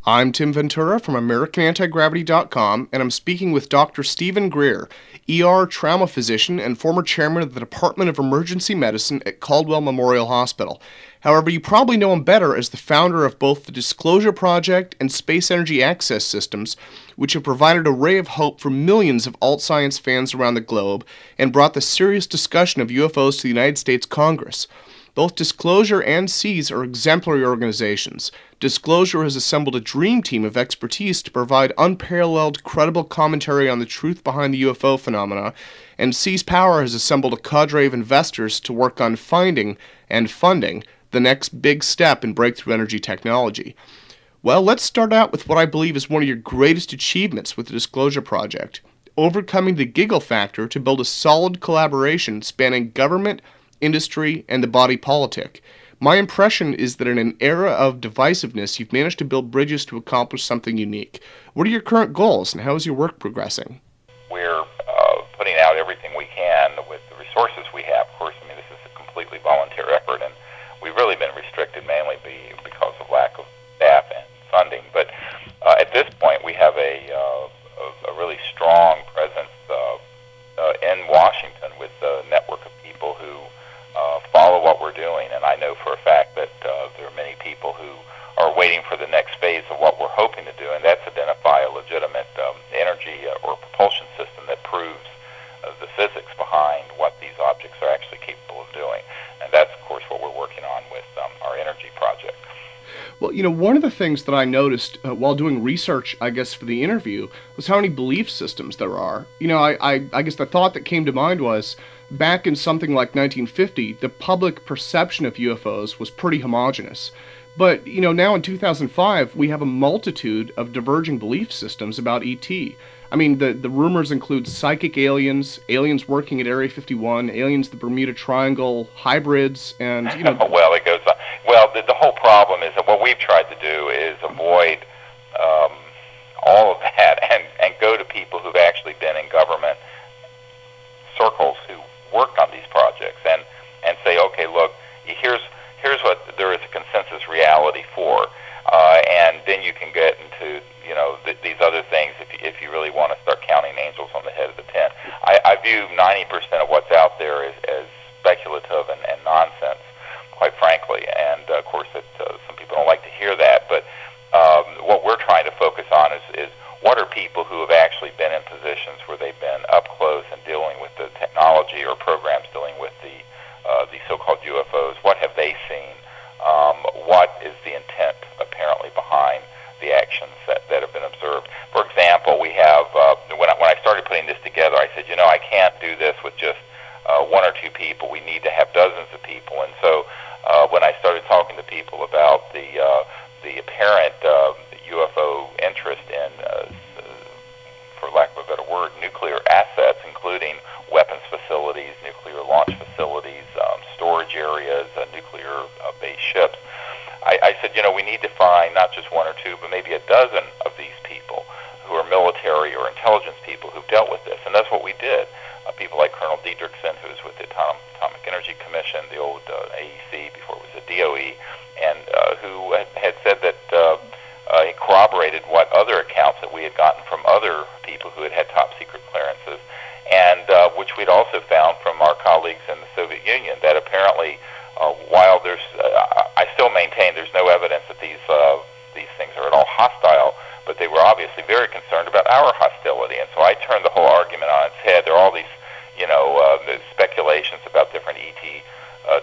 I'm Tim Ventura from AmericanAntigravity.com, and I'm speaking with Dr. Stephen Greer, ER trauma physician and former chairman of the Department of Emergency Medicine at Caldwell Memorial Hospital. However, you probably know him better as the founder of both the Disclosure Project and Space Energy Access Systems, which have provided a ray of hope for millions of alt-science fans around the globe and brought the serious discussion of UFOs to the United States Congress. Both Disclosure and SEAS are exemplary organizations. Disclosure has assembled a dream team of expertise to provide unparalleled, credible commentary on the truth behind the UFO phenomena, and SEAS Power has assembled a cadre of investors to work on finding and funding the next big step in breakthrough energy technology. Well, let's start out with what I believe is one of your greatest achievements with the Disclosure Project, overcoming the giggle factor to build a solid collaboration spanning government, industry, and the body politic. My impression is that in an era of divisiveness, you've managed to build bridges to accomplish something unique. What are your current goals, and how is your work progressing? We're putting out everything we can with the resources we have. Of course, this is a completely voluntary effort, and we've really been restricted mainly because of lack of staff and funding. But at this point, we have a really strong presence in Washington with a network of people who follow what we're doing, and I know for a fact that there are many people who are waiting for the next phase of what we're hoping to do, and that's identify a legitimate energy or propulsion system that proves the physics behind what these objects are actually capable of doing. And that's, of course, what we're working on with our energy project. Well, one of the things that I noticed while doing research, I guess, for the interview, was how many belief systems there are. I guess the thought that came to mind was, back in something like 1950, the public perception of UFOs was pretty homogeneous. But, now in 2005, we have a multitude of diverging belief systems about ET. The rumors include psychic aliens, aliens working at Area 51, aliens the Bermuda Triangle, hybrids, and, Well, it goes on. Well, the whole problem is that what we've tried to do is avoid all of that and go to people who've actually been in government circles who worked on these projects and say, okay, look, here's what there is a consensus reality for, and then you can get into these other things if you really want to start counting angels on the head of the tent. I view 90% of what's out there as speculative and nonsense, quite frankly, and of course some people don't like to hear that, but what we're trying to focus on is what are people who have actually been in positions where they've been up close and dealing with the technology or programs dealing with the so-called UFOs. What have they seen? What is the intent apparently behind the actions that have been observed? For example, we have when I started putting this together, I said, I can't do this with just one or two people. We need to have dozens of people. And so when I started talking to people about the apparent UFO interest in, for lack of a better word, nuclear assets, including weapons facilities, nuclear launch facilities, storage areas, nuclear-based ships, I said, we need to find not just one or two, but maybe a dozen of these people who are military or intelligence people who've dealt with this. And that's what we did. People like Colonel Diedrichson, who was with the Atomic Energy Commission, the old AEC before it was a DOE, and who had said that he corroborated what other accounts that we had gotten from other people who had top-secret clearances, and which we'd also found from our colleagues in the Soviet Union, that apparently, while I still maintain there's no evidence that these things are at all hostile, but they were obviously very concerned about our hostility. And so I turned the whole argument on its head. There are all these, speculations about different ET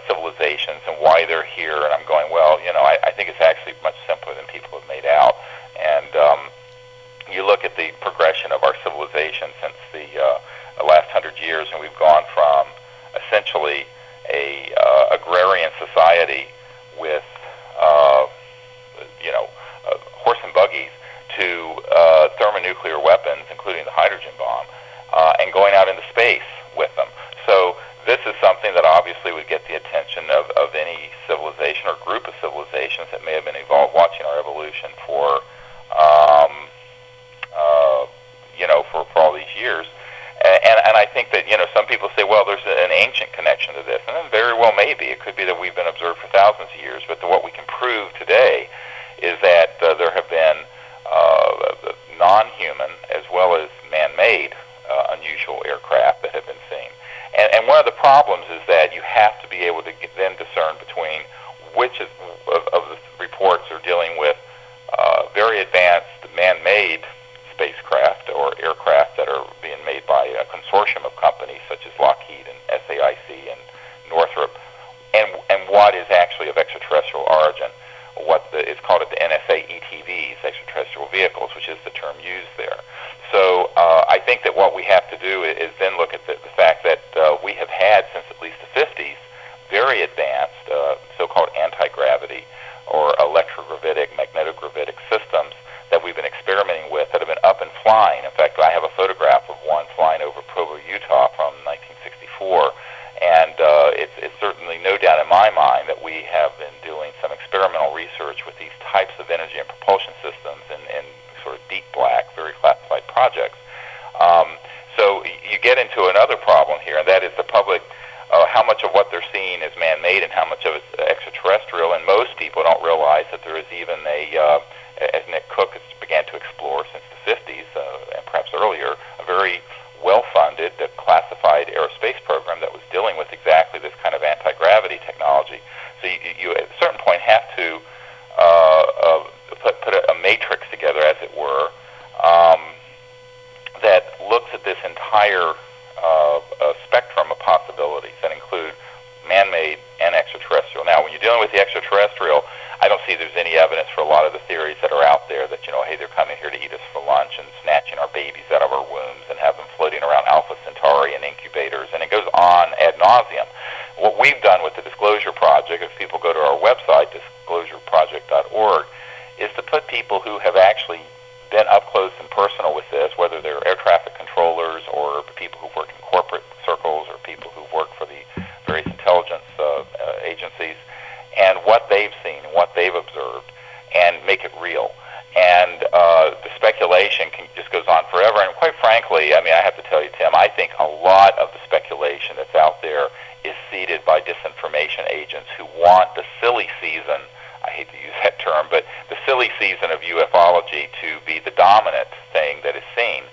civilizations and why they're here. And I'm going, well, I think it's actually much simpler than people have made out. And you look at the progression of our civilization since the last 100 years, and we've gone from essentially a agrarian society with horse and buggies to thermonuclear weapons, including the hydrogen bomb, and going out into space with them. So this is something that obviously would get the attention of any civilization or group of civilizations that may have been evolved, watching our evolution for for all these years. And I think that, some people say, well, there's an ancient connection to this, and then very well maybe. It could be that we've been observed for thousands of years, but what we can prove today is that there have been And one of the problems is that you have to be able to then discern between which of the reports are dealing with very advanced man-made spacecraft or aircraft that are being made by a consortium of companies such as Lockheed and SAIC and Northrop, and what is actually of extraterrestrial origin, it's called the NSA ETVs, extraterrestrial vehicles, which is the term used there. So I think that what we have to do is then look at the fact that we have had since at least the 50s very advanced so-called anti-gravity or electrogravitic, magnetogravitic systems that we've been experimenting with that have been up and flying. In fact, I have a photograph of one flying over Provo, Utah from 1964, and it's certainly no doubt in my mind that we have been doing some experimental research with these types of energy and propulsion systems in sort of deep black, very classified projects. So you get into another problem here, and that is the public, how much of what they're seeing is man-made and how much of it's extraterrestrial, and most people don't realize that there is even as Nick Cook has began to explore since the 50s, and perhaps earlier, a very well-funded, classified aerospace program that was dealing with exactly this kind of anti-gravity technology. So you at a certain point have to put a matrix together, as it were, that looks at this entire spectrum of possibilities that include man-made and extraterrestrial. Now, when you're dealing with the extraterrestrial, I don't see there's any evidence for a lot of the theories that are out there that, hey, they're coming here to eat us for lunch and snatching our babies out of our wombs and have them floating around Alpha Centauri and incubators, and it goes on ad nauseum. What we've done with the Disclosure Project, if people go to our website, disclosureproject.org, is to put people who have actually been up close and personal with this, whether they're air traffic controllers or people who've worked in corporate circles or people who've worked for the various intelligence agencies, and what they've seen and what they've observed, and make it real. And the speculation just goes on forever. And quite frankly, I have to tell you, Tim, I think a lot of the speculation that's out there is seeded by disinformation agents who want the silly season, I hate to use that term, but the silly season of ufology to be the dominant thing that is seen.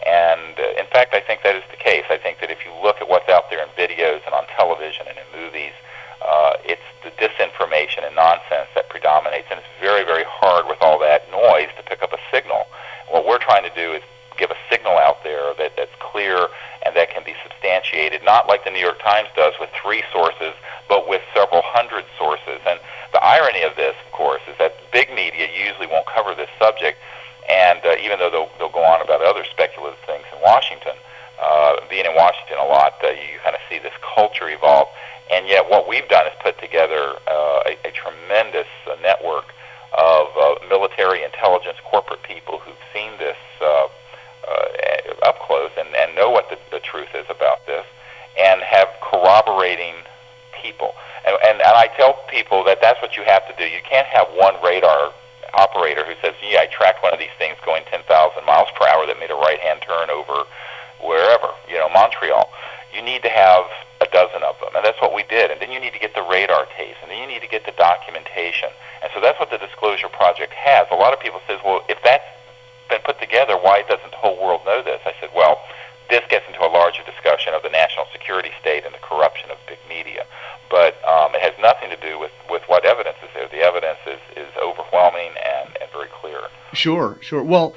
And in fact, I think that is the case. I think that if you look at what's out there in videos and on television and in movies, it's the disinformation and nonsense that predominates, and it's very, very hard with all that noise to pick up a signal. What we're trying to do is give a signal out there that's clear and that can be substantiated, not like the New York Times does with 3 sources, but with several hundred sources. And the irony of this, of course, is that big media usually won't cover this subject, and even though they'll go on about other speculative things in Washington, being in Washington a lot, you kind of see this culture evolve. And yet what we've done is put together a tremendous network of military intelligence corporate people who've seen this up close and know what the truth is about this, and have corroborating people. And I tell people that that's what you have to do. You can't have one radar operator who says, yeah, I tracked one of these things going 10,000 miles per hour that made a right-hand turn over wherever, Montreal. You need to have a dozen of them, and that's what we did. And then you need to get the radar tapes, and then you need to get the documentation. And so that's what the Disclosure Project has. A lot of people say, well, if that's been put together, why doesn't the whole world know this? I said, well, this gets into a larger discussion of the national security state and the corruption of big media. But it has nothing to do with what evidence is there. The evidence is overwhelming and very clear. Sure. Well,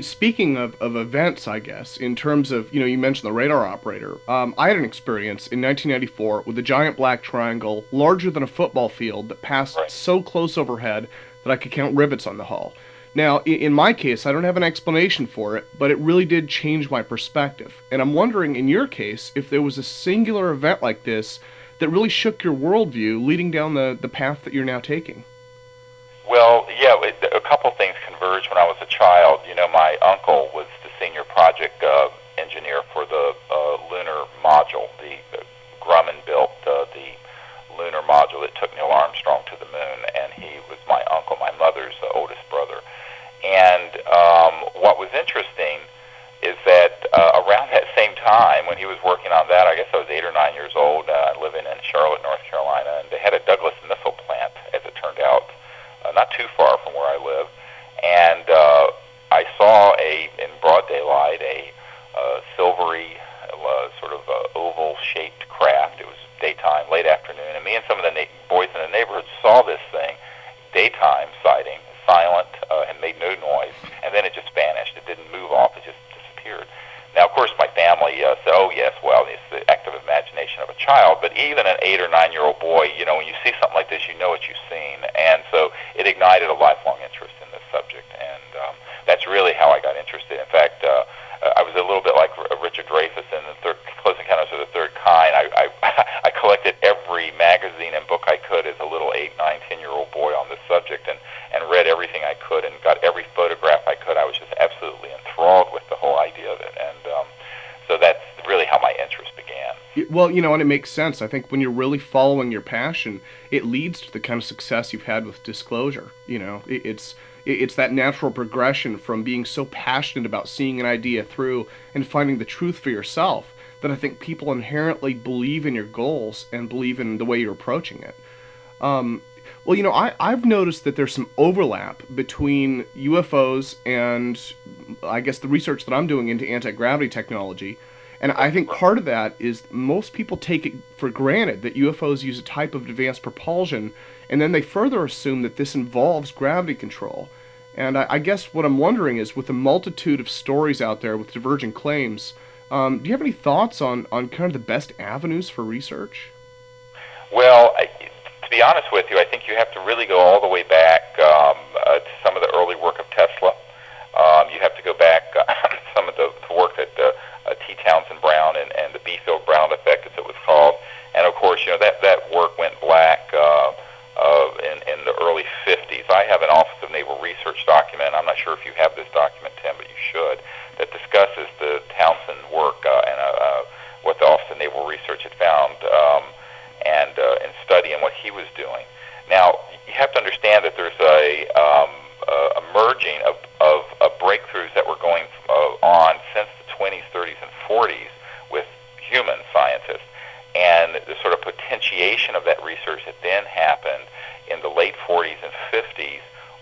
speaking of events, I guess, in terms of, you mentioned the radar operator, I had an experience in 1994 with a giant black triangle larger than a football field that passed so close overhead that I could count rivets on the hull. Now, in my case, I don't have an explanation for it, but it really did change my perspective. And I'm wondering, in your case, if there was a singular event like this that really shook your worldview, leading down the path that you're now taking. Well, yeah, a couple things converged when I was a child. My uncle was the senior project engineer for the lunar module. The Grumman built the lunar module that took Neil Armstrong to the moon, and he was my uncle, my mother's oldest brother. And what was interesting is that around that same time, when he was working on that, I guess I was 8 or 9 years old, living in Charlotte, North Carolina, and they had a Douglas missile plant, as it turned out, not too far from where I live. And I saw in broad daylight, a silvery, sort of oval 8 or 9-year-old boy, when you see something like this, you know what you've seen. And so it ignited a lifelong interest in this subject, and that's really how I got interested. In fact, I was a little bit like Richard Dreyfuss in the Close Encounters of the Third Kind. I collected every magazine and book I could as a little 8, 9, 10-year-old boy on this subject, and read everything I could and got every photograph I could. I was just absolutely enthralled with the whole idea of it, and so that's really how my interest began. Well, and it makes sense. I think when you're really following your passion, it leads to the kind of success you've had with Disclosure. It's that natural progression from being so passionate about seeing an idea through and finding the truth for yourself that I think people inherently believe in your goals and believe in the way you're approaching it. I've noticed that there's some overlap between UFOs and I guess the research that I'm doing into anti-gravity technology. And I think part of that is most people take it for granted that UFOs use a type of advanced propulsion, and then they further assume that this involves gravity control. And I guess what I'm wondering is, with the multitude of stories out there with divergent claims, do you have any thoughts on kind of the best avenues for research? Well, to be honest with you, I think you have to really go all the way back to some of the early work of Tesla. You have to go back to some of the work that T. Townsend Brown and the B-Field Brown effect, as it was called. And of course, that work went black in the early 50s. I have an Office of Naval Research document. I'm not sure if you have this document, Tim, but you should, that discusses the Townsend work and what the Office of Naval Research had found and studying what he was doing. Now, you have to understand that there's a merging of breakthroughs that were going on since the 20s, 30s, and 40s with human scientists. And the sort of potentiation of that research that then happened in the late 40s and 50s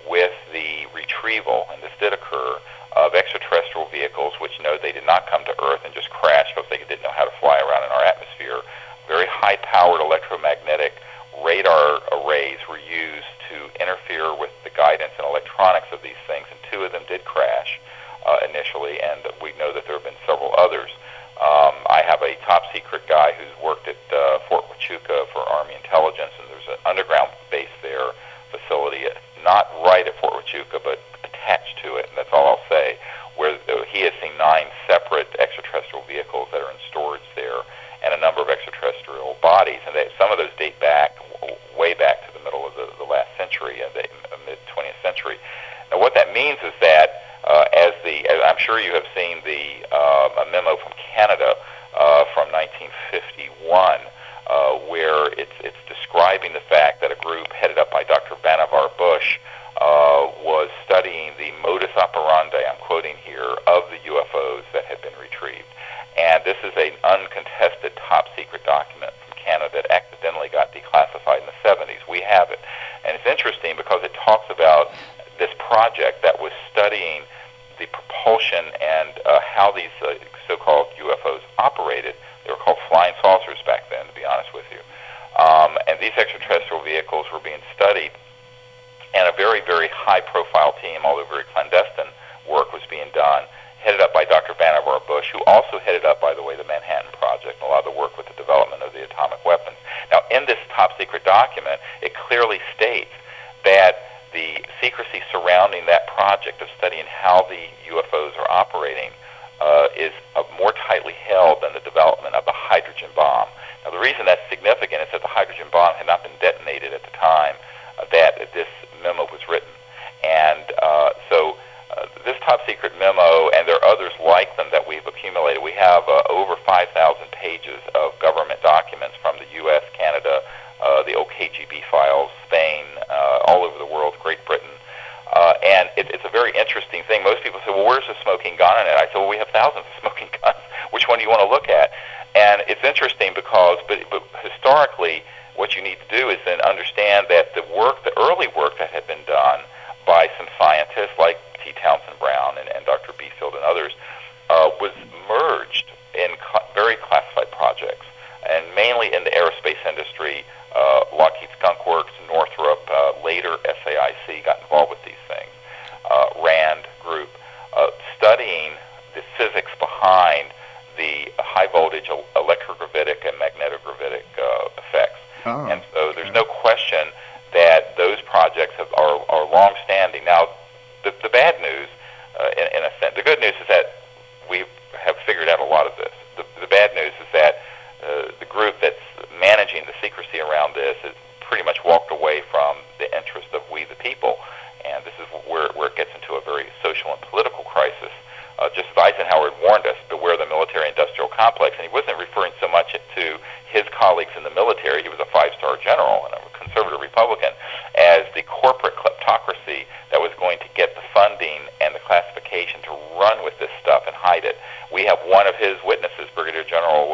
with the retrieval, and this did occur, of extraterrestrial vehicles, which they did not come to Earth and just crash because they didn't know how to fly around in our atmosphere. Very high-powered electromagnetic radar arrays were used to interfere with the guidance and electronics of these things, and 2 of them did crash initially, and we know that there have been several others. I have a top-secret guy who's worked at Fort Huachuca for Army Intelligence, and there's an underground base there, facility, not right at Fort Huachuca, but attached to it, and that's all I'll say, where he has seen 9 separate extraterrestrial vehicles that are in storage there, and a number of extraterrestrial bodies, and some of those date back, way back to the middle of the last century, the mid-20th century. Now, what that means is that as I'm sure you have seen a memo from Canada from 1951, where it's describing the fact that a group headed up by Dr. Vannevar Bush was studying the modus operandi, I'm quoting here, of the UFOs that had been retrieved. And this is an uncontested top-secret document from Canada that accidentally got declassified in the 70s. We have it. And it's interesting because it talks about this project that was studying the propulsion and how these so-called UFOs operated. They were called flying saucers back then, to be honest with you. And these extraterrestrial vehicles were being studied, and a very, very high-profile team, although very clandestine work, was being done, headed up by Dr. Vannevar Bush, who also headed up, by the way, the Manhattan Project, and a lot of the work with the development of the atomic weapons. Now, in this top-secret document, it clearly states that the secrecy surrounding that project of studying how the UFOs are operating is more tightly held than the development of the hydrogen bomb. Now, the reason that's significant is that the hydrogen bomb had not been detonated at the time that this memo was written. And so this top-secret memo, and there are others like them that we've accumulated. We have over 5,000 pages of government documents from the U.S., Canada, the old KGB files, Spain, all over the world, Great Britain. And it's a very interesting thing. Most people say, well, where's the smoking gun in it? I say, well, we have thousands of smoking guns. Which one do you want to look at? And it's interesting because, but historically, what you need to do is then understand that the early work that had been done by some scientists like T. Townsend Brown and Dr. Beefield and others was merged in very classified projects, and mainly in the aerospace industry. Lockheed Skunk Works, Northrop, later SAIC got involved with these things. RAND Group, studying the physics behind the high voltage electrogravitic and magnetogravitic effects social and political crisis. Just as Eisenhower had warned us, beware the military-industrial complex, and he wasn't referring so much to his colleagues in the military, he was a five-star general and a conservative Republican, as the corporate kleptocracy that was going to get the funding and the classification to run with this stuff and hide it. We have one of his witnesses, Brigadier General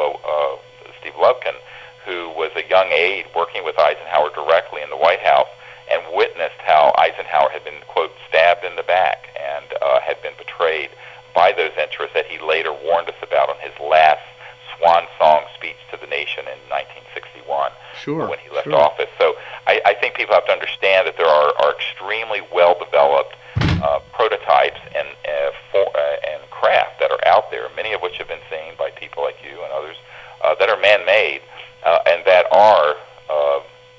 Steve Lubkin, who was a young aide working with Eisenhower directly in the White House and witnessed how Eisenhower had been, quote, stabbed in the back and had been betrayed by those interests that he later warned us about on his last swan song speech to the nation in 1961 when he left office. So I think people have to understand that there are extremely well-developed prototypes and craft that are out there, many of which have been seen by people like you and others, that are man-made and that are,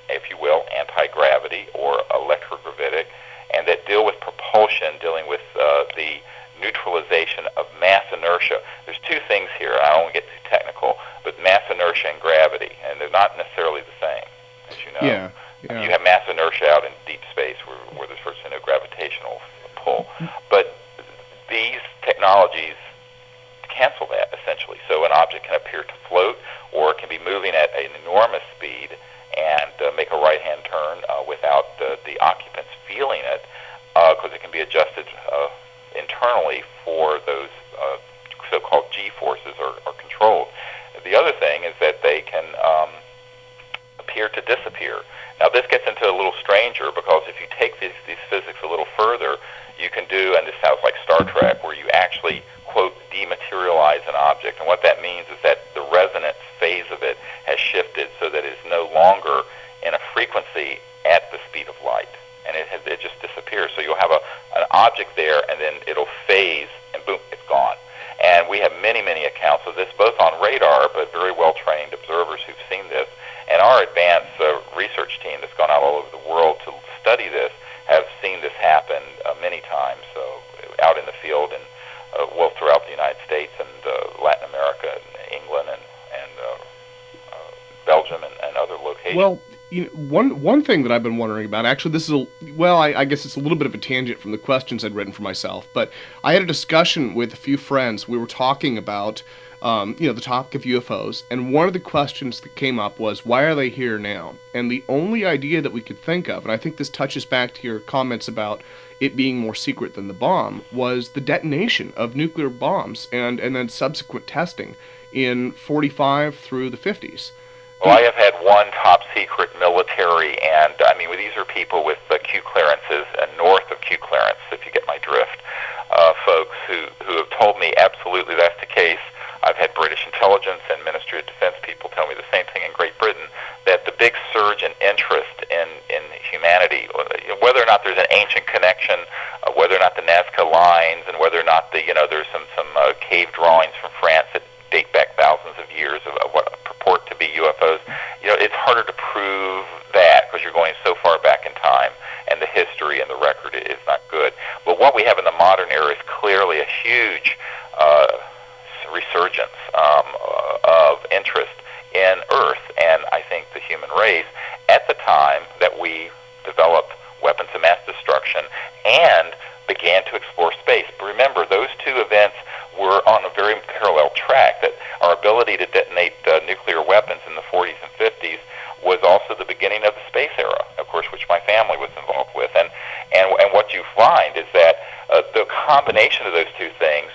if you will, anti-gravity or electrogravitic, and that deal with propulsion, dealing with the neutralization of mass inertia. There's two things here. I don't want to get too technical, but mass inertia and gravity, and they're not necessarily the same, as you know. Yeah. You have mass inertia out in deep space where there's virtually no gravitational pull. But these technologies cancel that, essentially. So an object can appear to float, or it can be moving at an enormous speed and make a right-hand turn without the occupants feeling it, because it can be adjusted internally for those so-called G-forces are controlled. The other thing is that they can appear to disappear. Now this gets into a little stranger, because if you take these physics a little further, you can do, and this sounds like Star Trek, where you actually, quote, dematerialize an object. And what that means is that the resonance phase of it has shifted so that it is no longer in a frequency at the speed of light. And it just disappears. So you'll have an object there, and then it'll phase, and boom, it's gone. And we have many, many accounts of this, both on radar, but very well-trained observers who've seen this. And our advanced research team that's gone out all over the world to study this have seen this happen many times out in the field and throughout the United States and Latin America and England and Belgium and other locations. Well, one thing that I've been wondering about, actually this is, I guess it's a little bit of a tangent from the questions I'd written for myself, but I had a discussion with a few friends. We were talking about, the topic of UFOs, and one of the questions that came up was, why are they here now? And the only idea that we could think of, and I think this touches back to your comments about it being more secret than the bomb, was the detonation of nuclear bombs and then subsequent testing in 45 through the 50s. Well, I have had one top secret military, and these are people with Q clearances and north of Q clearance, if you get my drift, folks who have told me absolutely that's the case. I've had British intelligence and Ministry of Defense people tell me the same thing in Great Britain, that the big surge in interest in humanity, whether or not there's an ancient connection, whether or not the Nazca lines, and whether or not there's some cave drawings from France that date back thousands of years of what purport to be UFOs. It's harder to prove that because you're going so far back in time, and the history and the record is not good. But what we have in the modern era is clearly a huge resurgence of interest in Earth and I think the human race at the time that we developed weapons of mass destruction and began to explore space. But remember, those two events were on a very parallel track, that our ability to detonate nuclear weapons in the 40s and 50s was also the beginning of the space era, of course, which my family was involved with. And what you find is that the combination of those two things,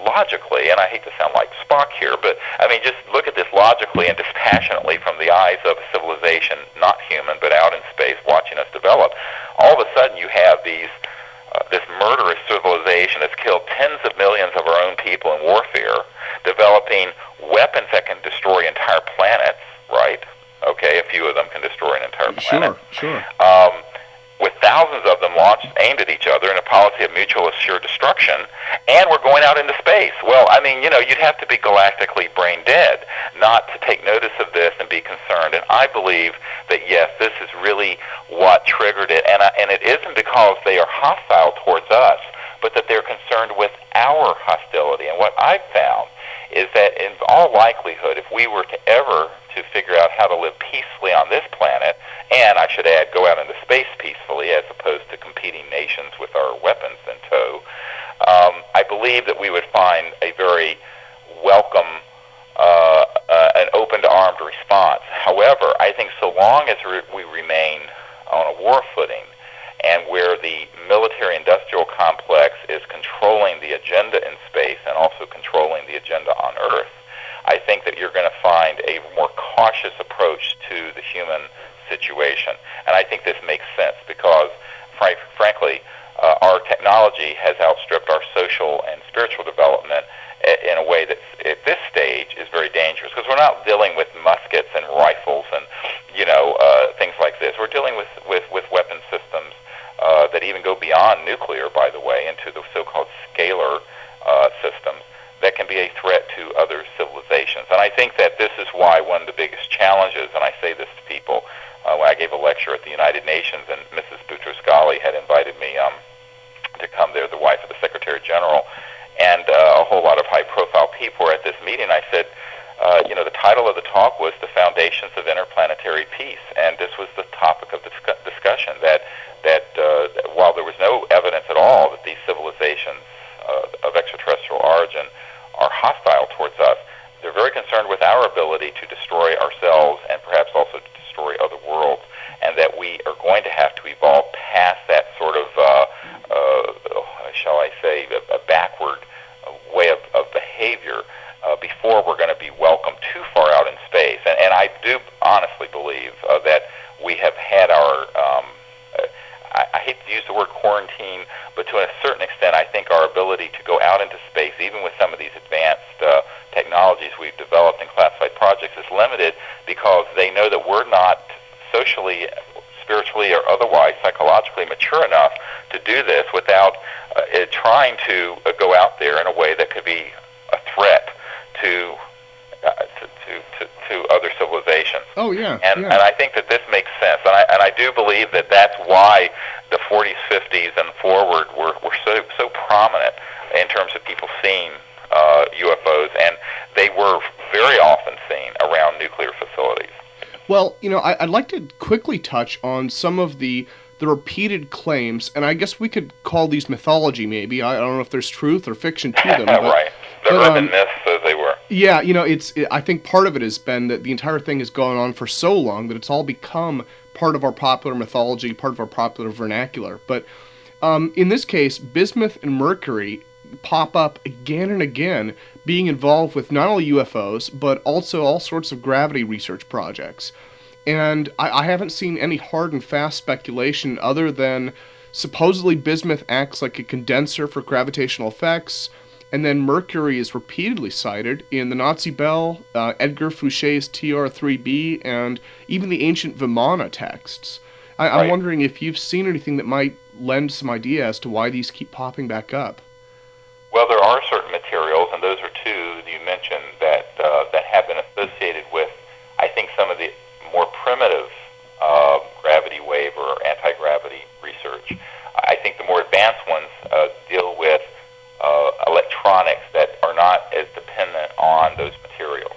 logically, and I hate to sound like Spock here, but just look at this logically and dispassionately from the eyes of a civilization, not human, but out in space, watching us develop. All of a sudden you have this murderous civilization that's killed tens of millions of our own people in warfare, developing weapons that can destroy entire planets, right? Okay, a few of them can destroy an entire planet. Sure. With thousands of them launched, aimed at each other in a policy of mutual assured destruction, and we're going out into space. Well, you'd have to be galactically brain dead not to take notice of this and be concerned. And I believe that, yes, this is really what triggered it. And it isn't because they are hostile towards us, but that they're concerned with our hostility. And what I've found is that in all likelihood, if we were to ever to figure out how to live peacefully on this planet, and I should add, go out into space peacefully as opposed to competing nations with our weapons in tow, believe that we would find a very welcome, an open-to-armed response. However, I think so long as we remain on a war footing, and where the military-industrial complex is controlling the agenda in space and also controlling the agenda on Earth, I think that you're going to find a more cautious approach to the human situation. And I think this makes sense because, frankly, our technology has outstripped our social and spiritual development in a way that at this stage is very dangerous, because we're not dealing with muskets and rifles and things like this. We're dealing with weapon systems that even go beyond nuclear, by the way, into the so-called scalar systems that can be a threat to other civilizations. And I think that this is why one of the biggest challenges, and I say this to people, when I gave a lecture at the United Nations, and Mrs. Boutros-Ghali had invited me to come there, the wife of the Secretary General, and a whole lot of high-profile people were at this meeting. I said, the title of the talk was The Foundations of Interplanetary Peace, and this was the topic of discussion, that while there was no evidence at all that these civilizations of extraterrestrial origin are hostile towards us, they're very concerned with our ability to destroy ourselves and perhaps also to destroy other worlds, and that we are going to have to evolve past that sort of, shall I say, a backward way of behavior before we're going to be welcomed too far out in space. And I do honestly believe that we have had our, I hate to use the word quarantine, but to a certain extent I think our ability to go out into space, even with some of these advanced technologies we've developed in classified projects, is limited because they know that we're not socially, spiritually, or otherwise psychologically mature enough to do this without trying to go out there in a way that could be a threat to other civilizations. Oh yeah, and I think that this makes sense, and I do believe that that's why the 40s, 50s, and forward were so prominent in terms of people seeing UFOs, and they were very often seen around nuclear facilities. Well, I'd like to quickly touch on some of the repeated claims, and I guess we could call these mythology, maybe. I don't know if there's truth or fiction to them. But, right. They're urban myths, as they were. Yeah, I think part of it has been that the entire thing has gone on for so long that it's all become part of our popular mythology, part of our popular vernacular. But in this case, bismuth and mercury pop up again and again, being involved with not only UFOs, but also all sorts of gravity research projects. And I haven't seen any hard and fast speculation other than supposedly bismuth acts like a condenser for gravitational effects, and then mercury is repeatedly cited in the Nazi Bell, Edgar Fouché's TR-3B, and even the ancient Vimana texts. I'm wondering if you've seen anything that might lend some idea as to why these keep popping back up. Well, there are certain materials, and those are two that you mentioned that have been associated with, I think, some of the more primitive gravity wave or anti-gravity research. I think the more advanced ones deal with electronics that are not as dependent on those materials,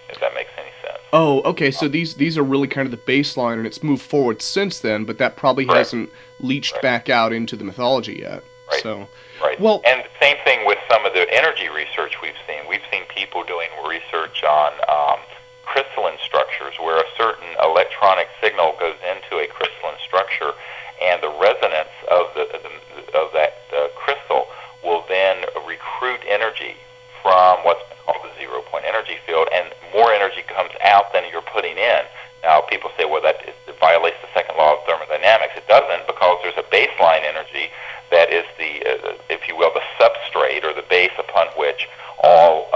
if that makes any sense. Oh, okay, so these are really kind of the baseline, and it's moved forward since then, but that probably hasn't leached back out into the mythology yet. Right. So, Well, and the same thing with some of the energy research we've seen. We've seen people doing research on crystalline structures where a certain electronic signal goes into a crystalline structure, and the resonance of that crystal will then recruit energy from what's called the zero-point energy field, and more energy comes out than you're putting in. Now, people say, well, it violates the second law of thermodynamics. It doesn't, because there's a baseline energy that is if you will, the substrate or the base upon which all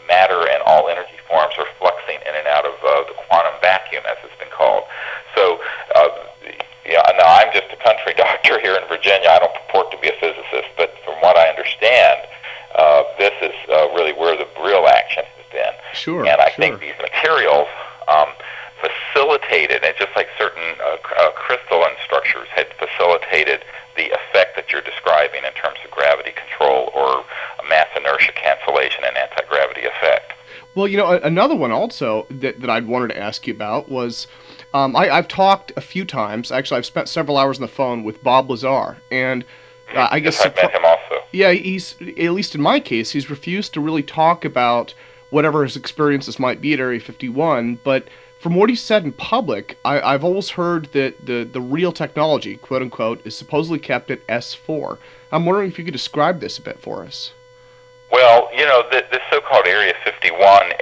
matter and all energy forms are fluxing in and out of the quantum vacuum, as it's been called. So, now I'm just a country doctor here in Virginia. I don't purport to be a physicist, but from what I understand, this is really where the real action has been. Sure. And I think these materials facilitated, and just like certain crystalline structures had facilitated the effect that you're describing in terms of gravity control or mass inertia cancellation and anti-gravity effect. Well, another one also that I'd wanted to ask you about was, I've talked a few times, actually I've spent several hours on the phone with Bob Lazar, and I guess... I've met him also. Yeah, he's, at least in my case, he's refused to really talk about whatever his experiences might be at Area 51, but from what he said in public, I've always heard that the real technology, quote unquote, is supposedly kept at S4. I'm wondering if you could describe this a bit for us. Well, this so-called Area 51,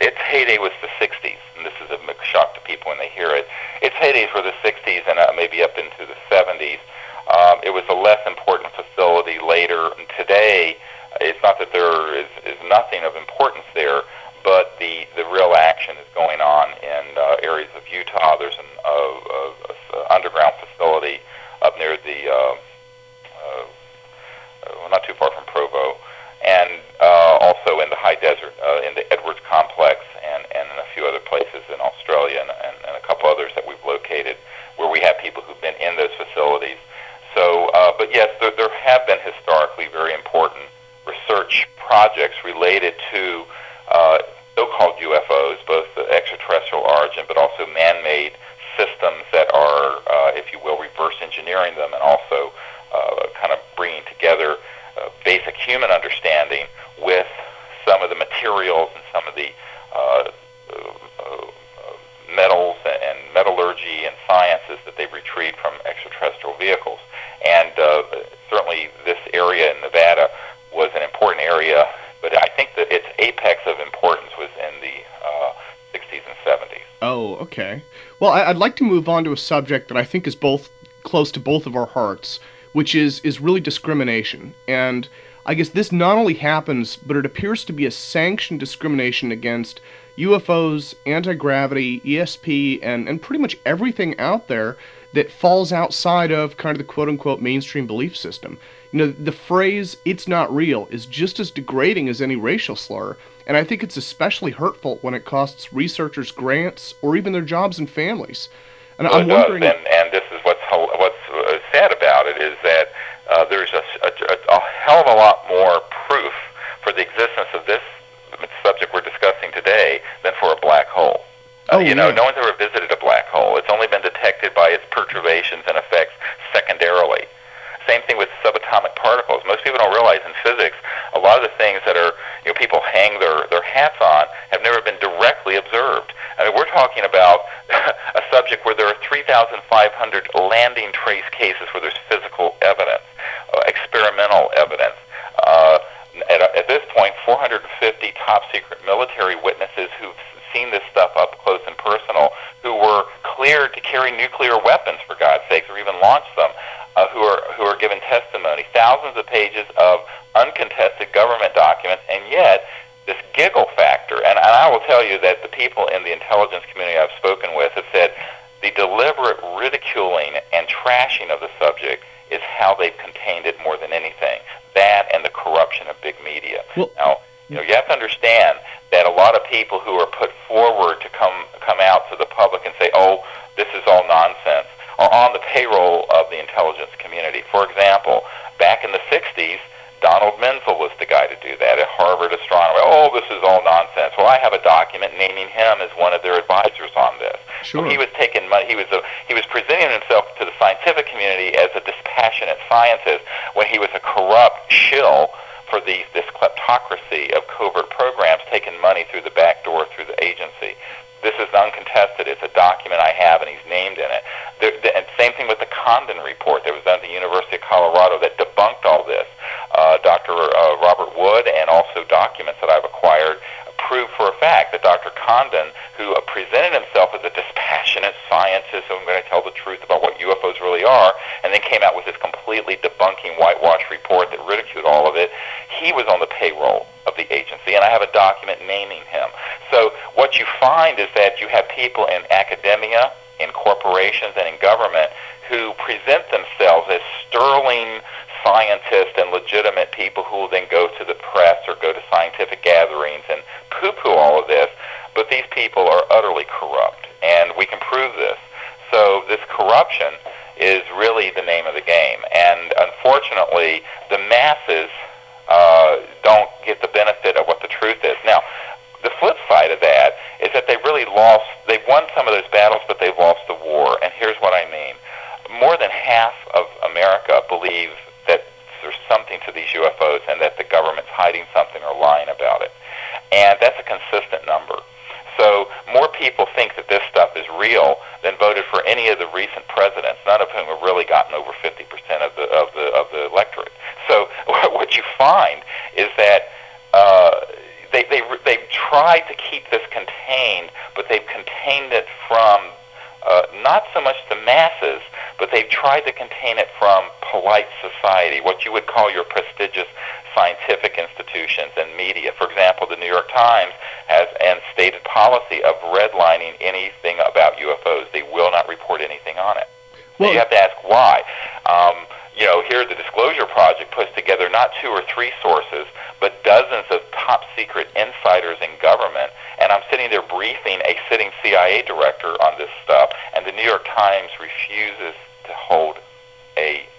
its heyday was the 60s, and this is a shock to people when they hear it. Its heydays were the 60s and maybe up into the 70s. It was a less important facility later. And today, it's not that there is nothing of importance there, but the real action is going on in areas of Utah. There's an underground facility up near the not too far from Provo, and also in the high desert, in the Edwards complex, and in a few other places in Australia, and a couple others that we've located where we have people who've been in those facilities. So, but yes, there have been historically very important research projects related to so-called UFOs, both the extraterrestrial origin, but also man-made systems that are, if you will, reverse engineering them, and also kind of bringing together basic human understanding with some of the materials and some of the metals and metallurgy and sciences that they've retrieved from extraterrestrial vehicles. And certainly this area in Nevada was an important area, but I think that its apex of importance was in the 60s and 70s. Oh, okay. Well, I'd like to move on to a subject that I think is both close to both of our hearts, which is really discrimination. And I guess this not only happens, but it appears to be a sanctioned discrimination against UFOs, anti-gravity, ESP, and pretty much everything out there that falls outside of kind of the quote-unquote mainstream belief system. The phrase, "it's not real," is just as degrading as any racial slur, and I think it's especially hurtful when it costs researchers grants or even their jobs and families. And well, I'm wondering... and this is what's sad about it, is that there's a hell of a lot more proof for the existence of this subject we're discussing today than for a black hole. No one's ever visited a black hole. It's only been detected by its perturbations and effects secondarily. Same thing with subatomic particles. Most people don't realize in physics, a lot of the things that are people hang their hats on have never been directly observed. I mean, we're talking about a subject where there are 3,500 landing trace cases where there's physical evidence, experimental evidence. At this point, 450 top-secret military witnesses who've seen this stuff up close and personal, who were cleared to carry nuclear weapons, for God's sakes, or even launch them, who are given testimony. Thousands of pages of uncontested government documents, and yet this giggle factor. And I will tell you that the people in the intelligence community I've spoken with have said the deliberate ridiculing and trashing of the subject is how they've contained it more than anything. That and the corruption of big media. Well, now, you have to understand that a lot of people who are put forward to come out to the public and say, "Oh, this is all nonsense," are on the payroll of the intelligence community. For example, back in the 60s, Donald Menzel was the guy to do that, a Harvard astronomer. "Oh, this is all nonsense." Well, I have a document naming him as one of their advisors on this. Sure. So he was taking money. He was presenting himself to the scientific community as a dispassionate scientist when he was a corrupt shill for this kleptocracy of covert programs, taking money through the back door through the agency. This is uncontested. It's a document I have, and he's named in it. And same thing with the Condon report that was done at the University of Colorado that debunked all this. Dr. Robert Wood, and also documents that I've acquired, proved for a fact that Dr. Condon, who presented himself as a dispassionate scientist, who I'm going to tell the truth about what UFOs really are, and then came out with this completely debunking whitewash report that ridiculed all of it, he was on the payroll of the agency, and I have a document naming him. So what you find is that you have people in academia, in corporations, and in government who present themselves as sterling scientists and legitimate people who will then go to the press or go to scientific gatherings and poo-poo all of this, but these people are utterly corrupt, and we can prove this. So this corruption is really the name of the game, and unfortunately, the masses don't get the benefit of what the truth is. Now, the flip side of that is that they've won some of those battles, but they've lost the war, and here's what I mean. More than half of America believe that there's and that's a consistent number. So more people think that this stuff is real than voted for any of the recent presidents, none of whom have really gotten over 50% of the electorate. So what you find is that they've tried to keep this contained, but they've contained it from not so much the masses, but they've tried to contain it from polite society, what you would call your prestigious scientific institutions and media. For example, the New York Times has an stated policy of redlining anything about UFOs. They will not report anything on it. Well, so you have to ask why. Here the Disclosure Project puts together not 2 or 3 sources, but dozens of top secret insiders in government, and I'm sitting there briefing a sitting CIA director on this stuff, and the New York Times refuses to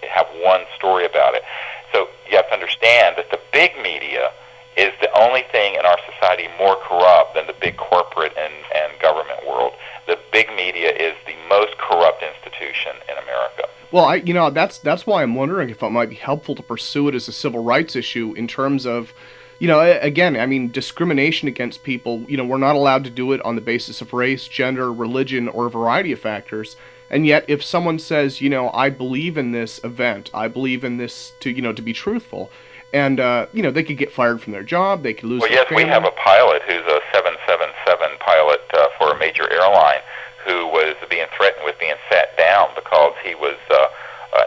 have one story about it. So you have to understand that the big media is the only thing in our society more corrupt than the big corporate and government world. The big media is the most corrupt institution in America. Well, that's why I'm wondering if it might be helpful to pursue it as a civil rights issue in terms of, again, I mean, discrimination against people. We're not allowed to do it on the basis of race, gender, religion, or a variety of factors. And yet, if someone says, I believe in this event, I believe in this to be truthful, and they could get fired from their job, they could lose their family. We have a pilot who's a 777 pilot for a major airline who was being threatened with being sat down because he was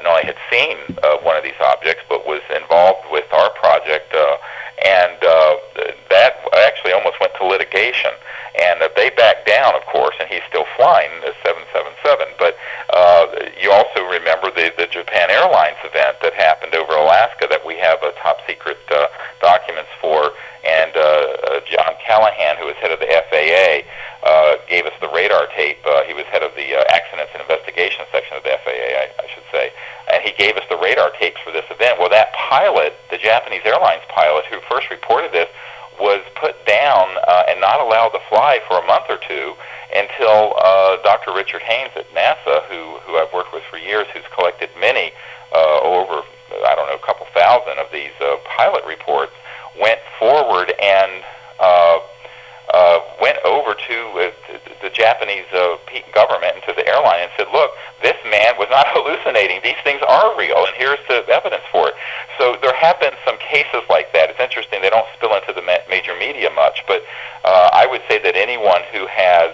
not only had seen one of these objects, but was involved with our project, and that actually almost went to litigation. And they backed down, of course, and he's still flying the 777. But you also remember the Japan Airlines event that happened over Alaska that we have top secret documents for. And John Callahan, who was head of the FAA, gave us the radar tape. He was head of the Accidents and Investigation section of the FAA, I should say. And he gave us the radar tapes for this event. Well, that pilot, the Japanese Airlines pilot who first reported this, was put down and not allowed to fly for a month or two until Dr. Richard Haynes at NASA, who I've worked with for years, who's collected many, over, a couple thousand of these pilot reports, went forward and went over to the Japanese government and to the airline and said, look, this man was not hallucinating. These things are real, and here's the evidence for it. So there have been some cases like that. It's interesting. They don't spill into the major media much, but I would say that anyone who has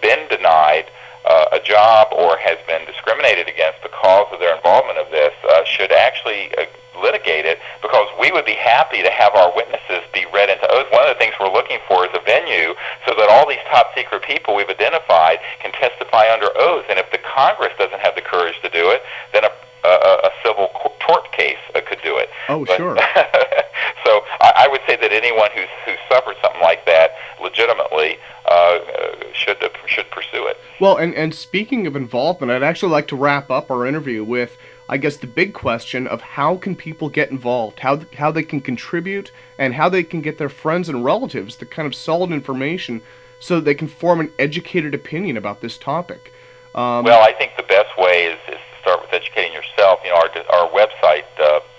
been denied a job or has been discriminated against because of their involvement of this should actually litigate it, because we would be happy to have our witnesses be read into oath. One of the things we're looking for is a venue so that all these top secret people we've identified can testify under oath. And if the Congress doesn't have the courage to do it, then a civil tort case could do it. Oh, sure. So I would say that anyone who's suffered something like that legitimately should pursue it. Well, and speaking of involvement, I'd actually like to wrap up our interview with, I guess, the big question of how can people get involved, how they can contribute, and how they can get their friends and relatives the kind of solid information so that they can form an educated opinion about this topic. Well, I think the best way is to start with educating yourself. Our website,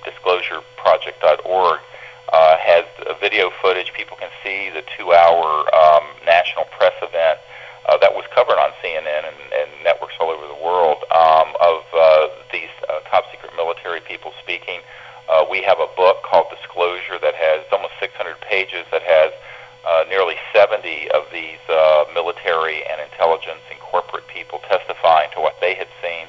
disclosureproject.org, has video footage. People can see the 2-hour national press event that was covered on CNN and networks all over the world of these top secret military people speaking. We have a book called Disclosure that has almost 600 pages that has nearly 70 of these military and intelligence and corporate people testifying to what they had seen.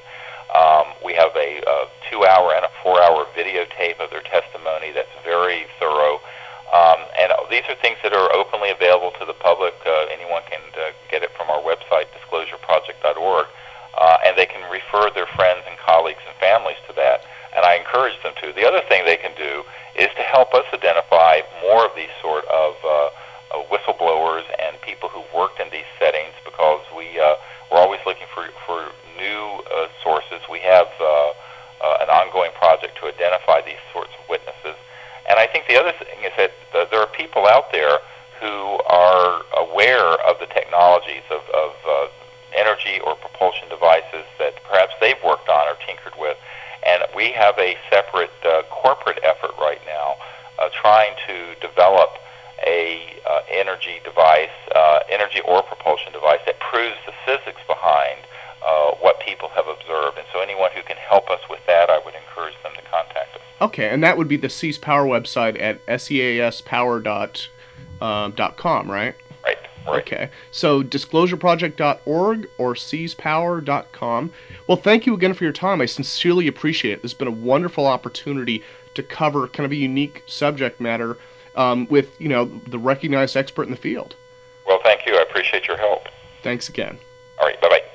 We have a 2-hour and a 4-hour videotape of their testimony that's very thorough. And these are things that are openly available to the public. Anyone can get it from our website, disclosureproject.org, and they can refer their friends and colleagues and families to that. And I encourage them to. The other thing they can do is to help us identify more of these sort of whistleblowers and people who've worked in these settings, because we're always looking for new sources. We have an ongoing project to identify these sorts of witnesses. And I think the other thing is that there are people out there who are aware of the technologies of energy or propulsion devices that perhaps they've worked on or tinkered with. And we have a separate corporate effort right now trying to develop a energy device, energy or propulsion device that proves the physics behind what people have observed. And so anyone who can help us with that, I would encourage them to contact us. Okay, and that would be the Seas Power website at seaspower.com, right? Right. Okay, so disclosureproject.org or seaspower.com. Well, thank you again for your time. I sincerely appreciate it. This has been a wonderful opportunity to cover kind of a unique subject matter with, the recognized expert in the field. Well, thank you. I appreciate your help. Thanks again. All right. Bye-bye.